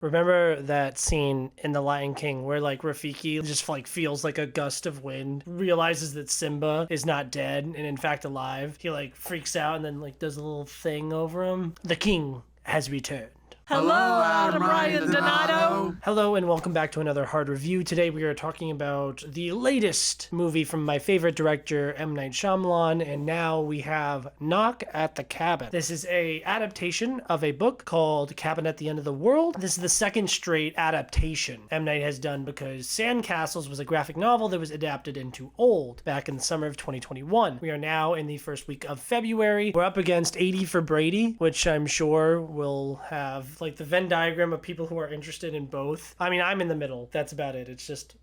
Remember that scene in The Lion King where like Rafiki just like feels like a gust of wind, realizes that Simba is not dead and in fact alive. He like freaks out and then like does a little thing over him. The king has returned. Hello, Adam Ryan Donato. Hello and welcome back to another hard review. Today we are talking about the latest movie from my favorite director, M. Night Shyamalan, and now we have Knock at the Cabin. This is a adaptation of a book called Cabin at the End of the World. This is the second straight adaptation M. Night has done because Sandcastles was a graphic novel that was adapted into Old back in the summer of 2021. We are now in the first week of February. We're up against 80 for Brady, which I'm sure will have like the Venn diagram of people who are interested in both. I mean, I'm in the middle. That's about it. It's just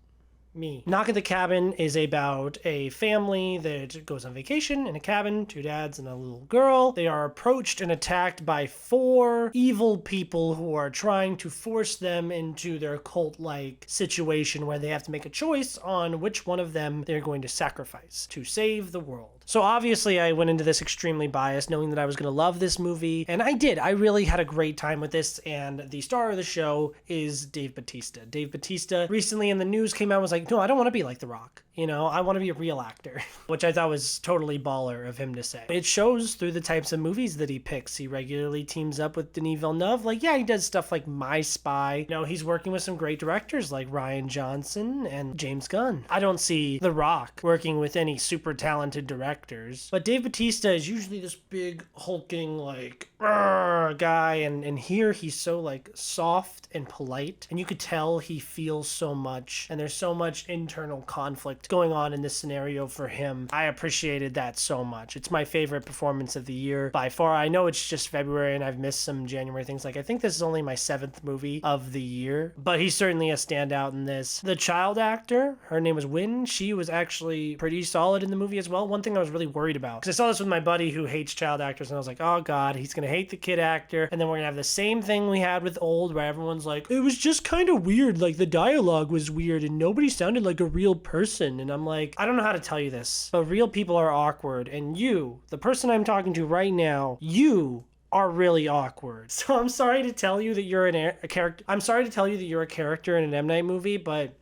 me. Knock at the Cabin is about a family that goes on vacation in a cabin, two dads and a little girl. They are approached and attacked by four evil people who are trying to force them into their cult-like situation where they have to make a choice on which one of them they're going to sacrifice to save the world. So obviously I went into this extremely biased, knowing that I was going to love this movie, and I did. I really had a great time with this, and the star of the show is Dave Bautista. Dave Bautista recently in the news came out and was like, no, I don't want to be like The Rock. You know, I want to be a real actor, which I thought was totally baller of him to say. It shows through the types of movies that he picks. He regularly teams up with Denis Villeneuve. Like, yeah, he does stuff like My Spy. You know, he's working with some great directors like Rian Johnson and James Gunn. I don't see The Rock working with any super talented directors. But Dave Bautista is usually this big, hulking, like, guy. And here he's so, like, soft and polite. And you could tell he feels so much. And there's so much internal conflict going on in this scenario for him. I appreciated that so much. It's my favorite performance of the year by far. I know it's just February and I've missed some January things. Like, I think this is only my 7th movie of the year, but he's certainly a standout in this. The child actor, her name was Wynn. She was actually pretty solid in the movie as well. One thing I was really worried about, because I saw this with my buddy who hates child actors, and I was like, oh God, he's gonna hate the kid actor. And then we're gonna have the same thing we had with Old, where everyone's like, it was just kind of weird. Like, the dialogue was weird and nobody sounded like a real person. And I'm like, I don't know how to tell you this, but real people are awkward. And you, the person I'm talking to right now, you are really awkward. So I'm sorry to tell you that you're a character. I'm sorry to tell you that you're a character in an M. Night movie, but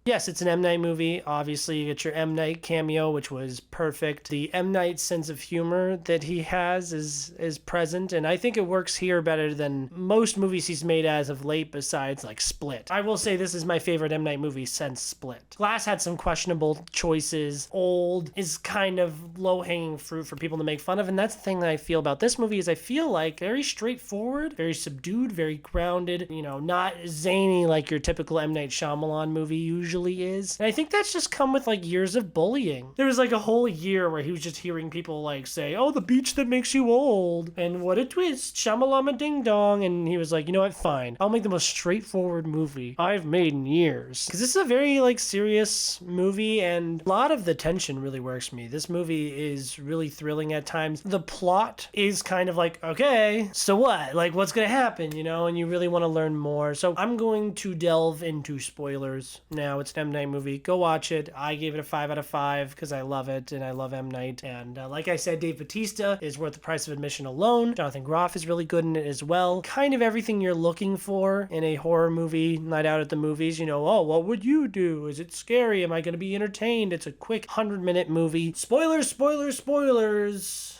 yes, it's an M. Night movie. Obviously, you get your M. Night cameo, which was perfect. The M. Night sense of humor that he has is present, and I think it works here better than most movies he's made as of late, besides, like, Split. I will say this is my favorite M. Night movie since Split. Glass had some questionable choices. Old is kind of low-hanging fruit for people to make fun of, and that's the thing that I feel about this movie is I feel like very straightforward, very subdued, very grounded, you know, not zany like your typical M. Night Shyamalan movie usually is. And I think that's just come with like years of bullying. There was like a whole year where he was just hearing people like say, oh, the beach that makes you old. And what a twist. Shamalama ding dong. And he was like, you know what? Fine. I'll make the most straightforward movie I've made in years. Because this is a very like serious movie and a lot of the tension really works for me. This movie is really thrilling at times. The plot is kind of like, okay, so what? Like, what's going to happen, you know? And you really want to learn more. So I'm going to delve into spoilers now. It's an M. Night movie. Go watch it. I gave it a 5 out of 5 because I love it and I love M. Night. And like I said, Dave Bautista is worth the price of admission alone. Jonathan Groff is really good in it as well. Kind of everything you're looking for in a horror movie, night out at the movies. You know, oh, what would you do? Is it scary? Am I going to be entertained? It's a quick 100-minute movie. Spoilers, spoilers, spoilers.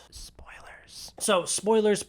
So, spoilers.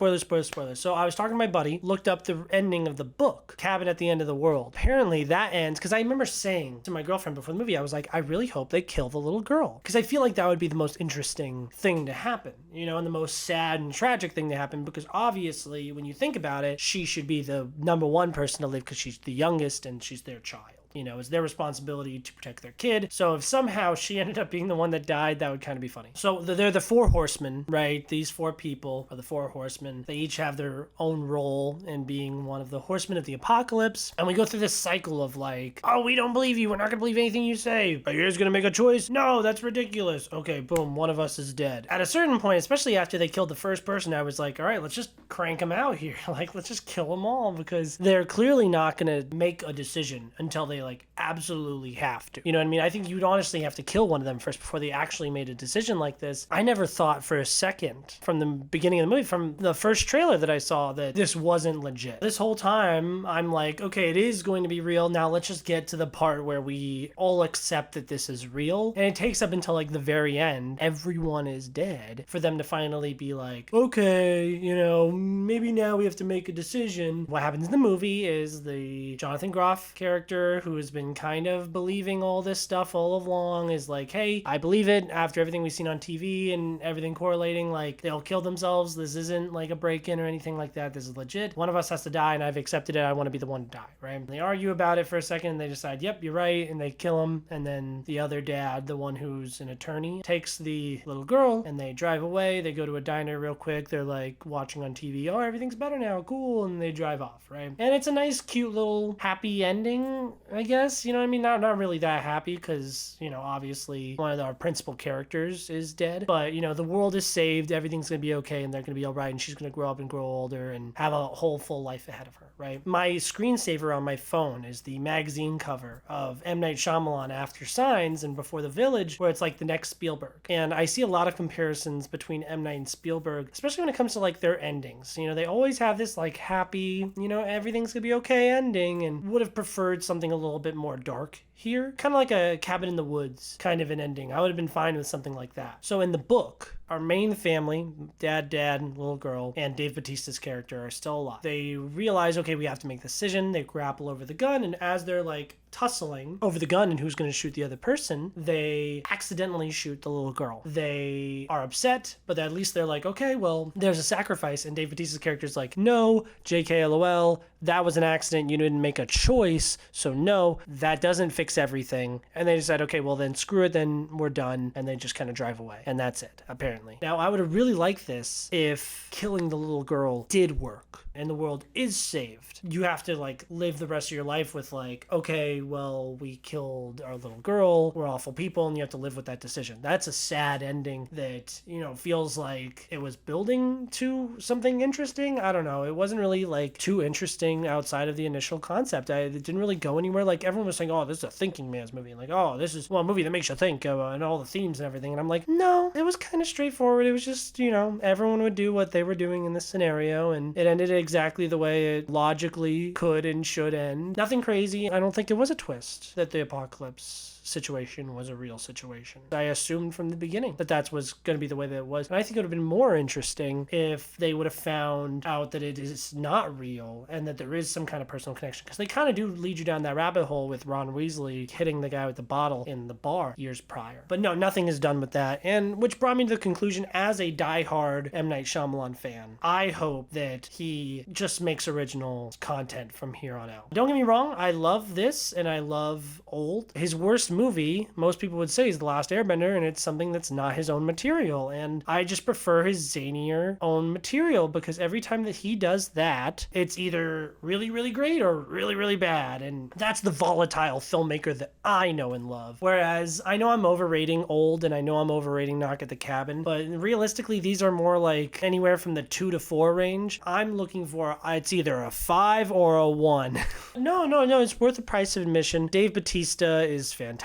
So, I was talking to my buddy, looked up the ending of the book, Cabin at the End of the World. Apparently, that ends, because I remember saying to my girlfriend before the movie, I was like, I really hope they kill the little girl. Because I feel like that would be the most interesting thing to happen, you know, and the most sad and tragic thing to happen, because obviously, when you think about it, she should be the number one person to live because she's the youngest and she's their child. You know, it's their responsibility to protect their kid. So if somehow she ended up being the one that died, that would kind of be funny. So they're the four horsemen, right? These four people are the four horsemen. They each have their own role in being one of the horsemen of the apocalypse. And we go through this cycle of like, oh, we don't believe you. We're not going to believe anything you say. Are you guys going to make a choice? No, that's ridiculous. Okay, boom, one of us is dead. At a certain point, especially after they killed the first person, I was like, all right, let's just crank them out here. Like, let's just kill them all because they're clearly not going to make a decision until they like absolutely have to. You know what I mean? I think you'd honestly have to kill one of them first before they actually made a decision like this. I never thought for a second from the beginning of the movie, from the first trailer that I saw, that this wasn't legit. This whole time, I'm like, okay, it is going to be real. Now let's just get to the part where we all accept that this is real. And it takes up until like the very end, everyone is dead, for them to finally be like, okay, you know, maybe now we have to make a decision. What happens in the movie is the Jonathan Groff character, who has been kind of believing all this stuff all along, is like, hey, I believe it after everything we've seen on TV and everything correlating, like they'll kill themselves. This isn't like a break-in or anything like that. This is legit. One of us has to die and I've accepted it. I want to be the one to die, right? And they argue about it for a second and they decide, yep, you're right, and they kill him. And then the other dad, the one who's an attorney, takes the little girl and they drive away. They go to a diner real quick. They're like watching on TV, oh, everything's better now, cool, and they drive off, right? And it's a nice, cute little happy ending, I guess. You know what I mean? Not really that happy because, you know, obviously one of our principal characters is dead, but you know, the world is saved, everything's gonna be okay, and they're gonna be all right, and she's gonna grow up and grow older and have a whole full life ahead of her, right? My screensaver on my phone is the magazine cover of M. Night Shyamalan After Signs and Before the Village, where it's like the next Spielberg. And I see a lot of comparisons between M. Night and Spielberg, especially when it comes to like their endings. You know, they always have this like happy, you know, everything's gonna be okay ending, and would have preferred something a little bit more dark here. Kind of like a Cabin in the Woods kind of an ending. I would have been fine with something like that. So in the book, our main family, dad, little girl, and Dave Bautista's character are still alive. They realize, okay, we have to make the decision. They grapple over the gun, and as they're like tussling over the gun and who's going to shoot the other person, they accidentally shoot the little girl. They are upset, but at least they're like, okay, well, there's a sacrifice. And Dave Bautista's character is like, no, JK, LOL, that was an accident. You didn't make a choice. So no, that doesn't fix everything. And they decide, okay, well then screw it, then we're done. And they just kind of drive away. And that's it, apparently. Now, I would have really liked this if killing the little girl did work and the world is saved. You have to like live the rest of your life with like, okay, well, we killed our little girl, we're awful people, and you have to live with that decision. That's a sad ending that, you know, feels like it was building to something interesting. I don't know. It wasn't really like too interesting outside of the initial concept. It didn't really go anywhere. Like everyone was saying, oh, this is a thinking man's movie. And like, oh, this is a movie that makes you think and all the themes and everything. And I'm like, no, it was kind of straightforward. It was just, you know, everyone would do what they were doing in this scenario, and it ended exactly the way it logically could and should end. Nothing crazy. I don't think it was a twist that the apocalypse situation was a real situation. I assumed from the beginning that that was going to be the way that it was. And I think it would have been more interesting if they would have found out that it is not real and that there is some kind of personal connection. Because they kind of do lead you down that rabbit hole with Ron Weasley hitting the guy with the bottle in the bar years prior. But no, nothing is done with that. And which brought me to the conclusion, as a diehard M. Night Shyamalan fan, I hope that he just makes original content from here on out. Don't get me wrong, I love this and I love Old. His worst movie, most people would say, is The Last Airbender, and it's something that's not his own material. And I just prefer his zanier own material, because every time that he does that, it's either really, really great or really, really bad. And that's the volatile filmmaker that I know and love. Whereas I know I'm overrating Old and I know I'm overrating Knock at the Cabin, but realistically, these are more like anywhere from the 2 to 4 range. I'm looking for, it's either a 5 or a 1. No, it's worth the price of admission. Dave Bautista is fantastic.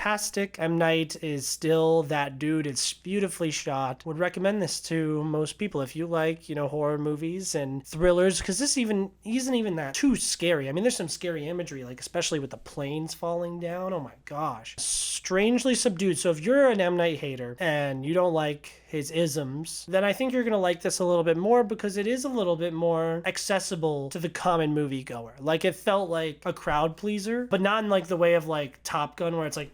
M. Night is still that dude. It's beautifully shot. Would recommend this to most people if you like, you know, horror movies and thrillers, because this isn't even that too scary. I mean, there's some scary imagery, like especially with the planes falling down. Oh my gosh. Strangely subdued. So if you're an M. Night hater and you don't like his isms, then I think you're going to like this a little bit more, because it is a little bit more accessible to the common moviegoer. Like, it felt like a crowd pleaser, but not in like the way of like Top Gun, where it's like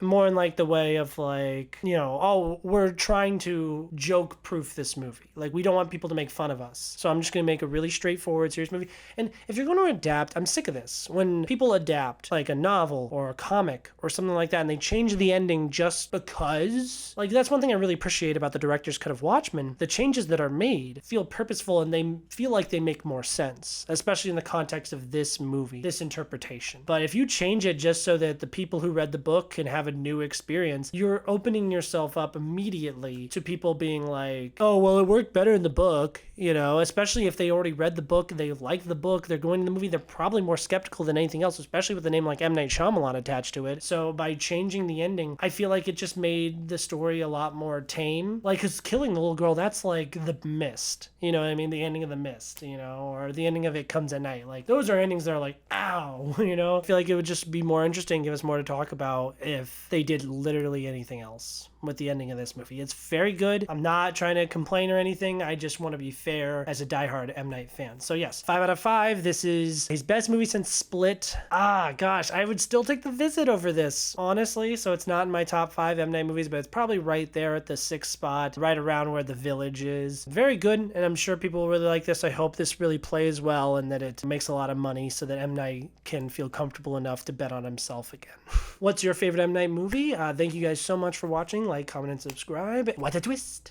more in like the way of like, you know, oh, we're trying to joke proof this movie. Like, we don't want people to make fun of us. So I'm just going to make a really straightforward, serious movie. And if you're going to adapt, I'm sick of this. When people adapt like a novel or a comic or something like that, and they change the ending just because, like, that's one thing I really appreciate about the director's cut of Watchmen. The changes that are made feel purposeful and they feel like they make more sense, especially in the context of this movie, this interpretation. But if you change it just so that the people who read the book can have a new experience, you're opening yourself up immediately to people being like, oh, well, it worked better in the book, you know, especially if they already read the book, they like the book, they're going to the movie, they're probably more skeptical than anything else, especially with a name like M. Night Shyamalan attached to it. So by changing the ending, I feel like it just made the story a lot more tame. Like, because killing the little girl, that's like The Mist, you know what I mean? The ending of The Mist, you know, or the ending of It Comes at Night. Like, those are endings that are like, ow, you know? I feel like it would just be more interesting, give us more to talk about if they did literally anything else with the ending of this movie. It's very good. I'm not trying to complain or anything. I just want to be fair as a diehard M. Night fan. So yes, 5 out of 5. This is his best movie since Split. Gosh, I would still take The Visit over this, honestly. So it's not in my top 5 M. Night movies, but it's probably right there at the 6th spot, right around where The Village is. Very good, and I'm sure people will really like this. I hope this really plays well and that it makes a lot of money so that M. Night can feel comfortable enough to bet on himself again. What's your favorite M. Night movie? Thank you guys so much for watching. Like, comment, and subscribe. What a twist!